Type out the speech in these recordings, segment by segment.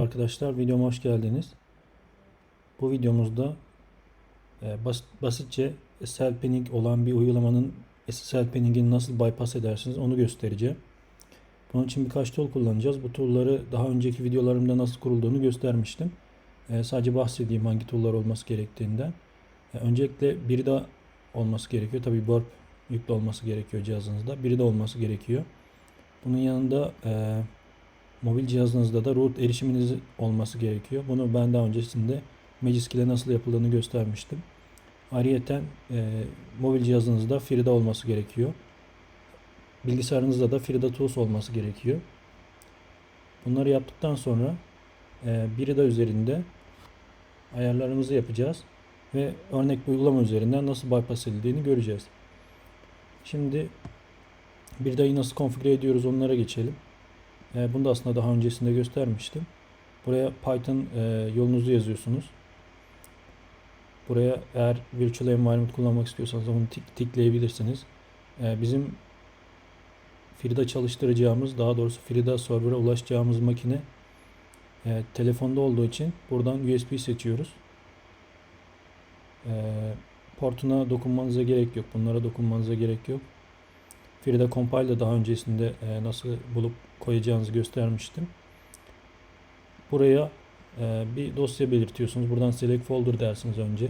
Arkadaşlar videoma hoş geldiniz. Bu videomuzda basitçe SSL Panning olan bir uygulamanın SSL Panning'ini nasıl bypass edersiniz onu göstereceğim. Bunun için birkaç tool kullanacağız. Bu tool'ları daha önceki videolarımda nasıl kurulduğunu göstermiştim. Sadece bahsedeyim hangi tool'lar olması gerektiğinden. Öncelikle biri de olması gerekiyor. Tabii Burp yüklü olması gerekiyor cihazınızda. Biri de olması gerekiyor. Bunun yanında mobil cihazınızda da root erişiminiz olması gerekiyor. Bunu ben daha öncesinde Magisk ile nasıl yapıldığını göstermiştim. Ayrıyeten mobil cihazınızda Frida olması gerekiyor. Bilgisayarınızda da Frida Tools olması gerekiyor. Bunları yaptıktan sonra Brida üzerinde ayarlarımızı yapacağız ve örnek bir uygulama üzerinden nasıl bypass edildiğini göreceğiz. Şimdi Brida'yı nasıl konfigüre ediyoruz onlara geçelim. Bunu da aslında daha öncesinde göstermiştim. Buraya Python yolunuzu yazıyorsunuz. Buraya eğer virtual environment kullanmak istiyorsanız onu tikleyebilirsiniz. Bizim Frida çalıştıracağımız, daha doğrusu Frida server'a ulaşacağımız makine telefonda olduğu için buradan USB seçiyoruz. Portuna dokunmanıza gerek yok. Bunlara dokunmanıza gerek yok. Frida Compile'da daha öncesinde nasıl bulup koyacağınızı göstermiştim. Buraya bir dosya belirtiyorsunuz. Buradan select folder dersiniz önce.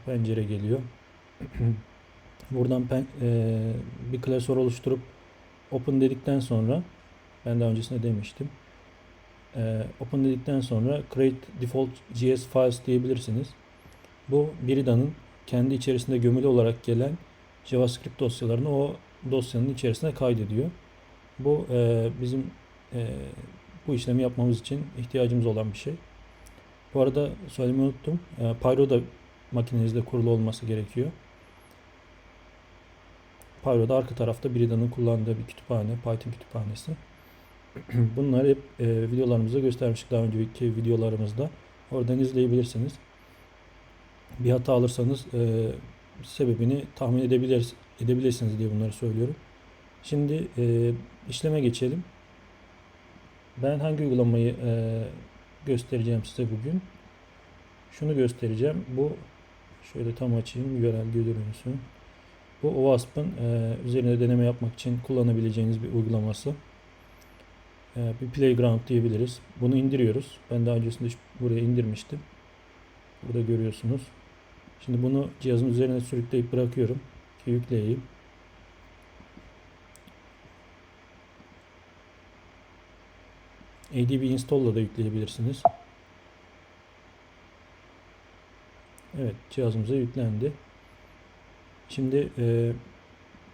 Pencere geliyor. Buradan bir klasör oluşturup open dedikten sonra ben daha öncesinde demiştim. Open dedikten sonra create default JS files diyebilirsiniz. Bu Brida'nın kendi içerisinde gömülü olarak gelen JavaScript dosyalarını o dosyanın içerisine kaydediyor. Bu bizim bu işlemi yapmamız için ihtiyacımız olan bir şey. Bu arada söylemeyi unuttum. Pyro da makinenizde kurulu olması gerekiyor. Pyro'da arka tarafta Brida'nın kullandığı bir kütüphane, Python kütüphanesi. Bunları hep videolarımızda göstermiştik daha önceki videolarımızda. Oradan izleyebilirsiniz. Bir hata alırsanız sebebini tahmin edebilirsiniz diye bunları söylüyorum. Şimdi işleme geçelim. Ben hangi uygulamayı göstereceğim size bugün? Şunu göstereceğim. Bu şöyle tam açayım. Görel görünsün. Bu OWASP'ın üzerinde deneme yapmak için kullanabileceğiniz bir uygulaması. Bir playground diyebiliriz. Bunu indiriyoruz. Ben daha öncesinde buraya indirmiştim. Burada görüyorsunuz. Şimdi bunu cihazın üzerine sürükleyip bırakıyorum ki yükleyeyim. ADB install'la da yükleyebilirsiniz. Evet, cihazımıza yüklendi. Şimdi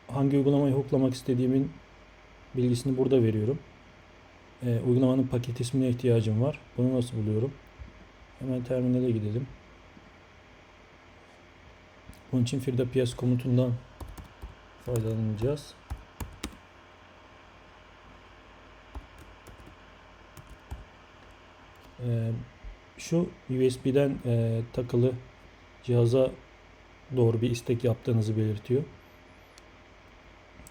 hangi uygulamayı hooklamak istediğimin bilgisini burada veriyorum. Uygulamanın paket ismine ihtiyacım var. Bunu nasıl buluyorum? Hemen terminale gidelim. Bunun için Frida PS komutundan faydalanacağız. Şu USB'den takılı cihaza doğru bir istek yaptığınızı belirtiyor.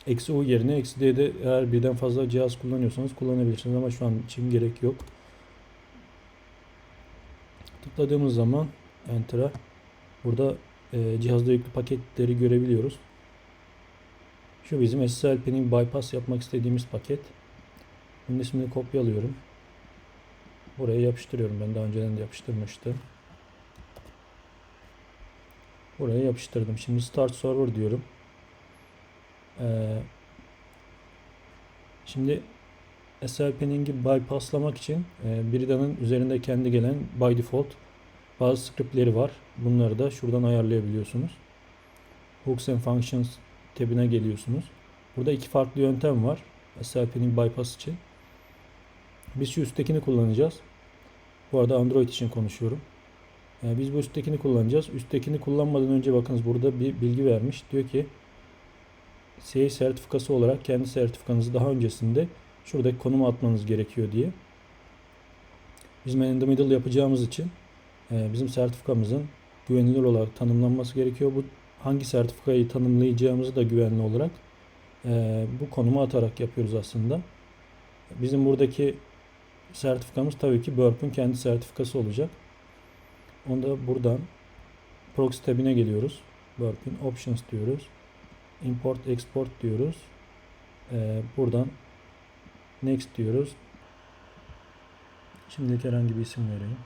-U yerine -D'de eğer birden fazla cihaz kullanıyorsanız kullanabilirsiniz ama şu an için gerek yok. Tıkladığımız zaman Enter'a burada cihazda yüklü paketleri görebiliyoruz. Şu bizim SSL Panning bypass yapmak istediğimiz paket. Bunun ismini kopyalıyorum. Buraya yapıştırıyorum. Ben daha önceden de yapıştırmıştım. Buraya yapıştırdım. Şimdi Start Server diyorum. Şimdi SSL Panning'i bypasslamak için Brida'nın üzerinde kendi gelen by default bazı scriptleri var. Bunları da şuradan ayarlayabiliyorsunuz. Hooks and Functions tabine geliyorsunuz. Burada iki farklı yöntem var SSL Panning bypass için. Biz şu üsttekini kullanacağız. Bu arada Android için konuşuyorum. Biz bu üsttekini kullanacağız. Üsttekini kullanmadan önce bakınız burada bir bilgi vermiş. Diyor ki CA sertifikası olarak kendi sertifikanızı daha öncesinde şuradaki konuma atmanız gerekiyor diye. Biz man in the middle yapacağımız için bizim sertifikamızın güvenilir olarak tanımlanması gerekiyor. Bu hangi sertifikayı tanımlayacağımızı da güvenli olarak bu konuma atarak yapıyoruz aslında. Bizim buradaki sertifikamız tabii ki Burp'ün kendi sertifikası olacak. Onu da buradan Proxy tabine geliyoruz. Burp'ün Options diyoruz. Import Export diyoruz. Buradan Next diyoruz. Şimdilik herhangi bir isim vereyim.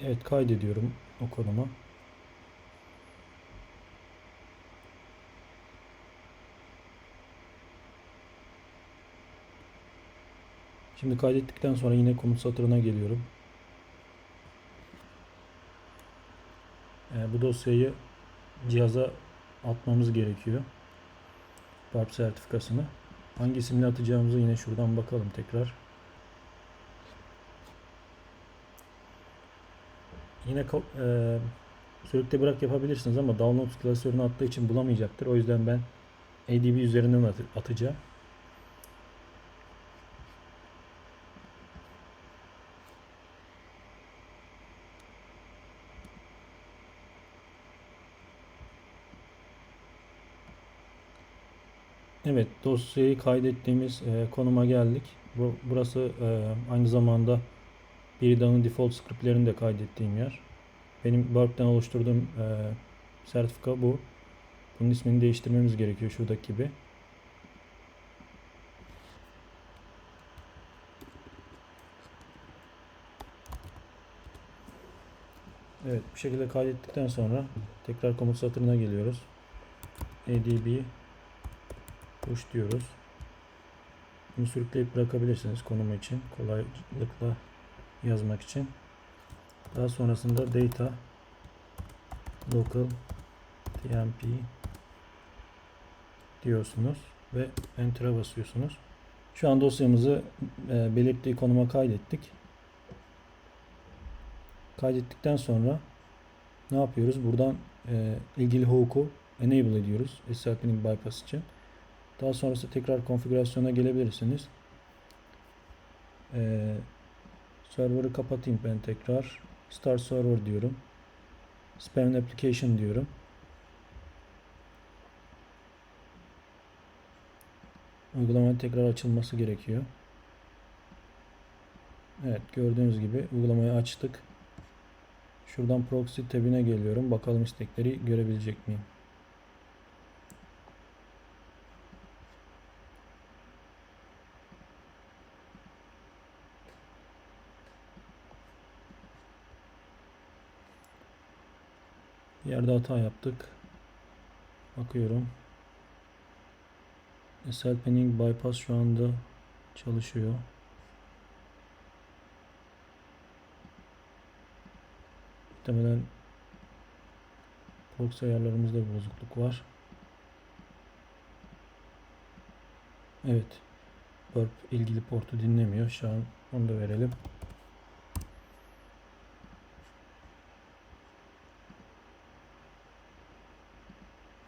Evet, kaydediyorum o konuma. Şimdi kaydettikten sonra yine komut satırına geliyorum. Bu dosyayı cihaza atmamız gerekiyor. Burp sertifikasını. Hangi isimle atacağımızı yine şuradan bakalım tekrar. Yine sürükle bırak yapabilirsiniz ama download klasörünü attığı için bulamayacaktır. O yüzden ben ADB üzerinden atacağım. Evet, dosyayı kaydettiğimiz konuma geldik. Burası aynı zamanda Biridan'ın default scriptlerini de kaydettiğim yer. Benim Burp'ten oluşturduğum sertifika bu. Bunun ismini değiştirmemiz gerekiyor şuradaki gibi. Evet, bu şekilde kaydettikten sonra tekrar komut satırına geliyoruz. adb push diyoruz. Bunu sürükleyip bırakabilirsiniz konumu için, kolaylıkla yazmak için. Daha sonrasında data local tmp diyorsunuz ve enter'a basıyorsunuz. Şu an dosyamızı belirttiği konuma kaydettik. Kaydettikten sonra ne yapıyoruz? Buradan ilgili hook'u enable ediyoruz SSL Pinning Bypass için. Daha sonrası tekrar konfigürasyona gelebilirsiniz. Server'ı kapatayım ben tekrar. Start Server diyorum. Spam Application diyorum. Uygulamanın tekrar açılması gerekiyor. Evet, gördüğünüz gibi uygulamayı açtık. Şuradan Proxy tabine geliyorum. Bakalım istekleri görebilecek miyim? Bir yerde hata yaptık. Bakıyorum. SSL Pinning Bypass şu anda çalışıyor. Muhtemelen proxy ayarlarımızda bir bozukluk var. Evet. Burp ilgili portu dinlemiyor. Şu an onu da verelim.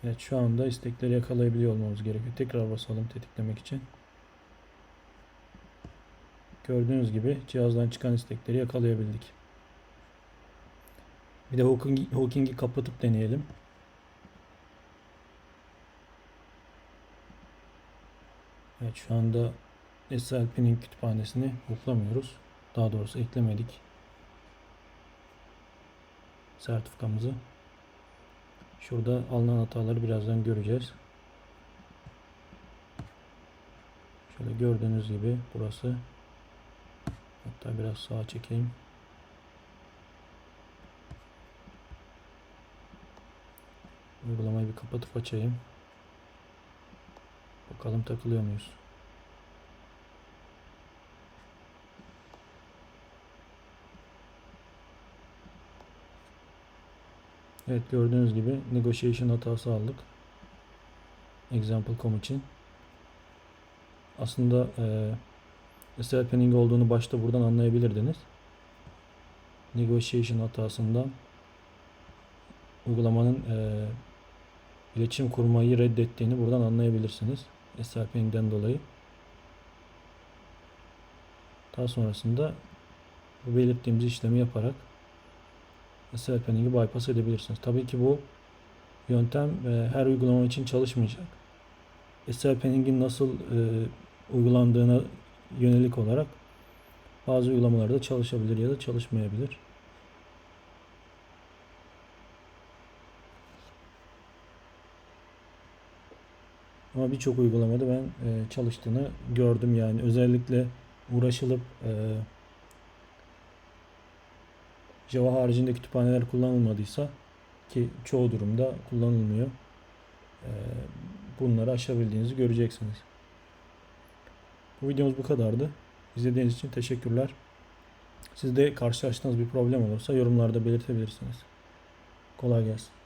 Evet, şu anda istekleri yakalayabiliyor olmamız gerekiyor. Tekrar basalım tetiklemek için. Gördüğünüz gibi cihazdan çıkan istekleri yakalayabildik. Bir de hooking'i kapatıp deneyelim. Evet, şu anda SSL kütüphanesini hooklamıyoruz. Daha doğrusu eklemedik sertifikamızı. Şurada alınan hataları birazdan göreceğiz. Şöyle gördüğünüz gibi burası. Hatta biraz sağa çekeyim. Uygulamayı bir kapatıp açayım. Bakalım takılıyor muyuz? Evet, gördüğünüz gibi negotiation hatası aldık. Example.com için. Aslında SSL pinning olduğunu başta buradan anlayabilirdiniz. Negotiation hatasından uygulamanın iletişim kurmayı reddettiğini buradan anlayabilirsiniz. SSL pinning'den dolayı. Daha sonrasında bu belirttiğimiz işlemi yaparak SSL pinning'i bypass edebilirsiniz. Tabii ki bu yöntem her uygulama için çalışmayacak. SQL Panning'in nasıl uygulandığına yönelik olarak bazı uygulamalarda çalışabilir ya da çalışmayabilir. Ama birçok uygulamada ben çalıştığını gördüm yani. Özellikle uğraşılıp Java haricinde kütüphaneler kullanılmadıysa, ki çoğu durumda kullanılmıyor, bunları aşabildiğinizi göreceksiniz. Bu videomuz bu kadardı. İzlediğiniz için teşekkürler. Sizde karşılaştığınız bir problem olursa yorumlarda belirtebilirsiniz. Kolay gelsin.